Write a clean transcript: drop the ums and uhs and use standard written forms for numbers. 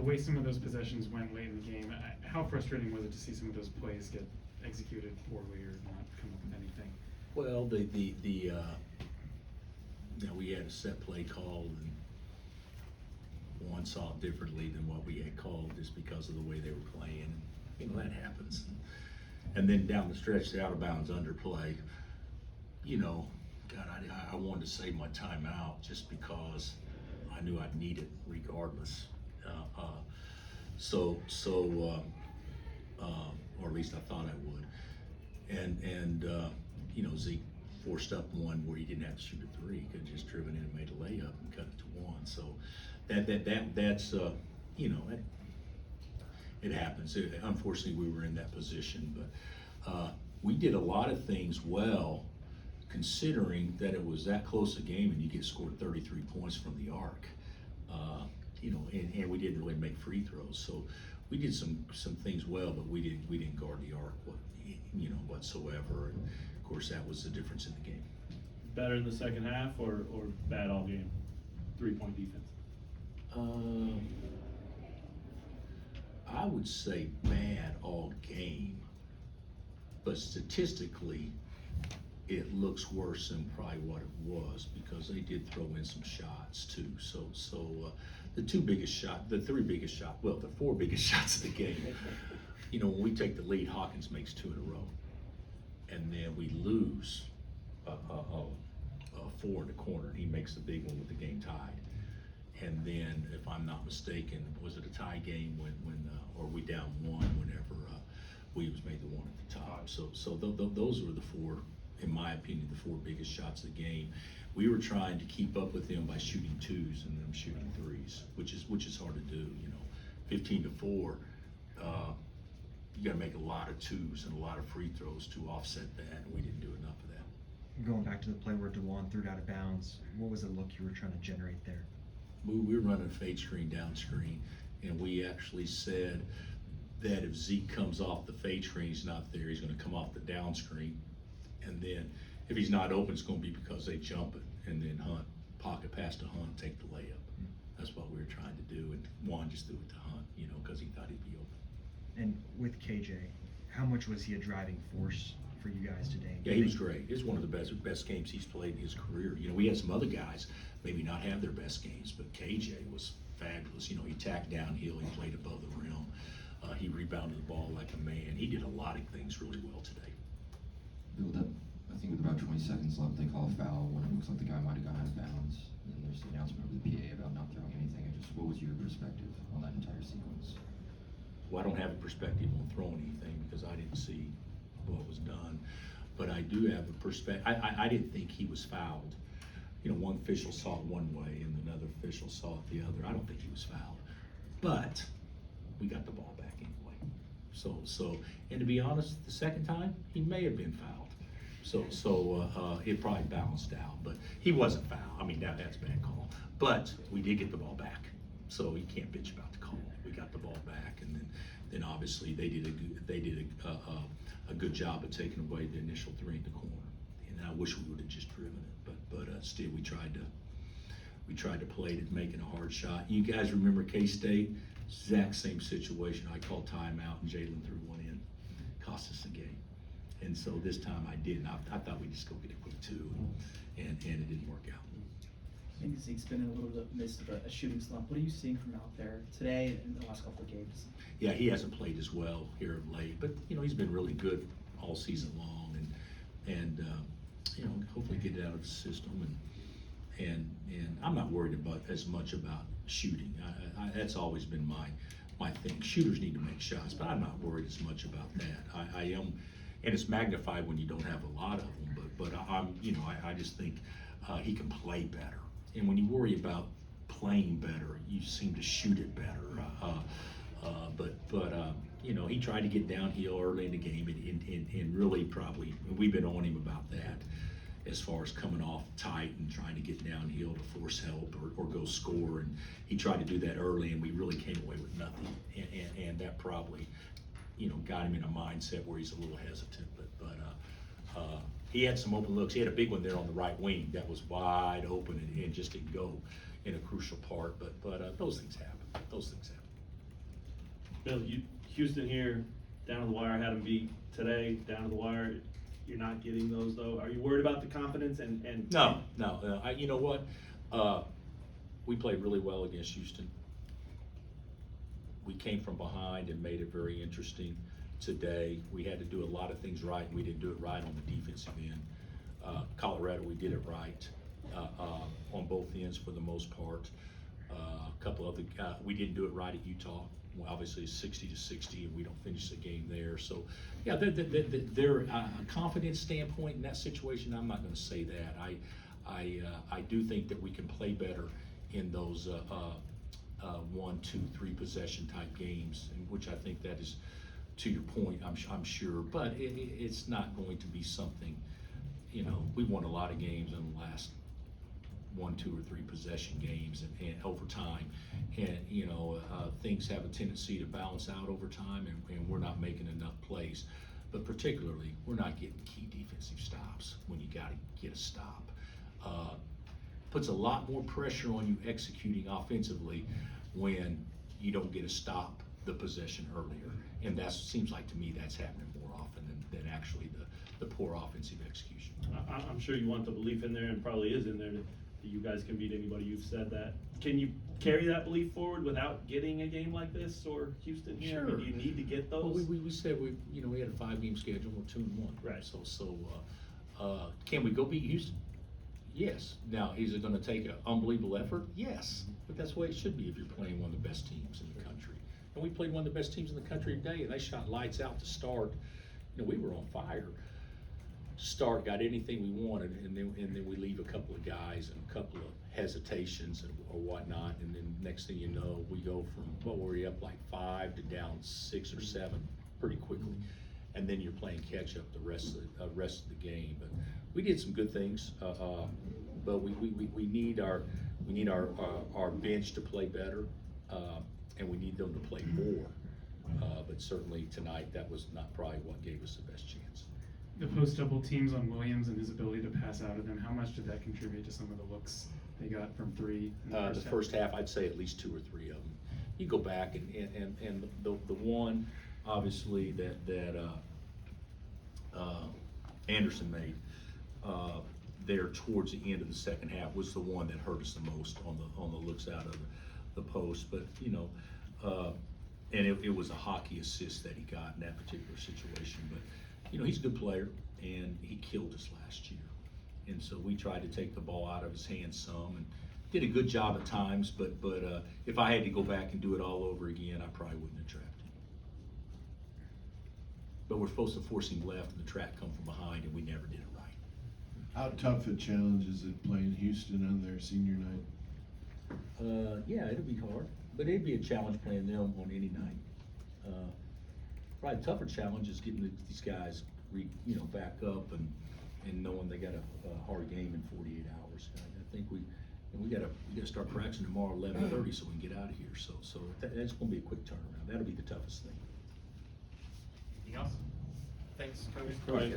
way some of those possessions went late in the game, how frustrating was it to see some of those plays get executed poorly or not come up with anything? Well, you know, we had a set play called, and one saw it differently than what we had called just because of the way they were playing. You know, that happens. And then down the stretch, the out of bounds underplay, you know, God, I wanted to save my timeout just because I knew I'd need it regardless. Or at least I thought I would. And you know, Zeke forced up one where he didn't have to shoot a three. He could have just driven in and made a layup and cut it to one. So that's you know, it happens. Unfortunately, we were in that position, but we did a lot of things well, considering that it was that close a game and you get scored 33 points from the arc. You know, and we didn't really make free throws. So we did some things well, but we didn't guard the arc, you know, whatsoever. And of course, that was the difference in the game. Better in the second half or bad all game? 3-point defense. I would say bad all game, but statistically, it looks worse than probably what it was because they did throw in some shots too. So the four biggest shots of the game. You know, when we take the lead, Hawkins makes 2 in a row, and then we lose a 4 in the corner, and he makes the big one with the game tied. And then, if I'm not mistaken, was it a tie game when or we down 1 whenever Williams made the one at the top? So those were the 4, in my opinion, the 4 biggest shots of the game. We were trying to keep up with them by shooting 2s and them shooting 3s, which is hard to do. You know, 15-4. You got to make a lot of 2s and a lot of free throws to offset that, and we didn't do enough of that. Going back to the play where DeJuan threw it out of bounds, what was the look you were trying to generate there? We were running a fade screen, down screen, and we actually said that if Zeke comes off the fade screen, he's not there, he's going to come off the down screen. And then if he's not open, it's going to be because they jump it, and then Hunt, pocket pass to Hunt, take the layup. That's what we were trying to do, and Juan just threw it to Hunt, you know, because he thought he'd be open. And with KJ, how much was he a driving force for you guys today? Yeah, he was great. It's one of the best games he's played in his career. You know, we had some other guys maybe not have their best games, but KJ was fabulous. You know, he tacked downhill, he played above the rim, he rebounded the ball like a man. He did a lot of things really well today. Bill, I think with about 20 seconds left, they call a foul when it looks like the guy might have gone out of bounds. And there's the announcement over the PA about not throwing anything. What was your perspective on that entire sequence? Well, I don't have a perspective on throwing anything because I didn't see what was done. But I do have a perspective. I didn't think he was fouled. You know, one official saw it one way and another official saw it the other. I don't think he was fouled. But we got the ball back anyway. So, and to be honest, the second time, he may have been fouled. It probably balanced out, but he wasn't fouled. I mean, that's a bad call. But we did get the ball back. So you can't bitch about the call. We got the ball back, and then obviously they did a good job of taking away the initial 3 in the corner. And I wish we would have just driven it, but still we tried to play it, making a hard shot. You guys remember K-State? Exact same situation. I called timeout and Jalen threw one in, cost us the game. And so this time I didn't. I thought we'd just go get a quick 2, and it didn't work out. I think Zeke's been in a little bit of midst of a shooting slump. What are you seeing from out there today and the last couple of games? Yeah, he hasn't played as well here of late, but you know he's been really good all season long, and you know hopefully get it out of the system, and I'm not worried about as much about shooting. That's always been my thing. Shooters need to make shots, but I'm not worried as much about that. I am, and it's magnified when you don't have a lot of them. But I'm you know I just think he can play better. And when you worry about playing better, you seem to shoot it better. But you know, he tried to get downhill early in the game, and really probably we've been on him about that, as far as coming off tight and trying to get downhill to force help or go score. And he tried to do that early, and we really came away with nothing. And that probably, you know, got him in a mindset where he's a little hesitant. But he had some open looks. He had a big one there on the right wing that was wide open and just didn't go in a crucial part. But those things happen. Those things happen. Bill, Houston here, down to the wire, had them beat today, down to the wire. You're not getting those though. Are you worried about the confidence and? No, you know what? We played really well against Houston. We came from behind and made it very interesting today. We had to do a lot of things right, and we didn't do it right on the defensive end. Colorado, we did it right on both ends for the most part. A couple of we didn't do it right at Utah. Well, obviously, it's 60-60, and we don't finish the game there. So, yeah, they're a confidence standpoint in that situation. I'm not going to say that. I do think that we can play better in those 1, 2, 3 possession type games, in which I think that is, to your point, I'm sure. But it's not going to be something. You know, we won a lot of games in the last 1, 2, or 3 possession games and over time, and you know things have a tendency to balance out over time, and we're not making enough plays. But particularly, we're not getting key defensive stops when you got to get a stop. Puts a lot more pressure on you executing offensively when you don't get a stop the possession earlier, and that seems like to me that's happening more often than actually the poor offensive execution. I'm sure you want the belief in there, and probably is in there, that you guys can beat anybody. You've said that. Can you carry that belief forward without getting a game like this or Houston here? Sure. I mean, do you need to get those? Well, we said we had a 5-game schedule. We're 2-1. Right. So can we go beat Houston? Yes. Now, is it going to take an unbelievable effort? Yes. But that's the way it should be if you're playing one of the best teams in the country. And we played one of the best teams in the country today, and they shot lights out to start. You know, we were on fire. Start, got anything we wanted, and then we leave a couple of guys and a couple of hesitations or whatnot, and then next thing you know, we go from what were we up like 5 to down 6 or 7 pretty quickly, and then you're playing catch up the rest of the game. But we did some good things, but we need our bench to play better, and we need them to play more. But certainly tonight, that was not probably what gave us the best chance. The post double teams on Williams and his ability to pass out of them, how much did that contribute to some of the looks they got from 3 in The half? first half, I'd say at least 2 or 3 of them. You go back and the one obviously that Anderson made there towards the end of the second half was the one that hurt us the most on the looks out of the post. But you know, and it was a hockey assist that he got in that particular situation. But you know, he's a good player, and he killed us last year. And so we tried to take the ball out of his hands some, and did a good job at times. But if I had to go back and do it all over again, I probably wouldn't have trapped him. But we're supposed to force him left, and the trap come from behind, and we never did it right. How tough a challenge is it playing Houston on their senior night? Yeah, it'll be hard, but it'd be a challenge playing them on any night. Probably a tougher challenge is getting these guys, back up and knowing they got a hard game in 48 hours. I think we got to start practicing tomorrow 11:30 so we can get out of here. So that's going to be a quick turnaround. That'll be the toughest thing. Anything else? Thanks, Coach. Right.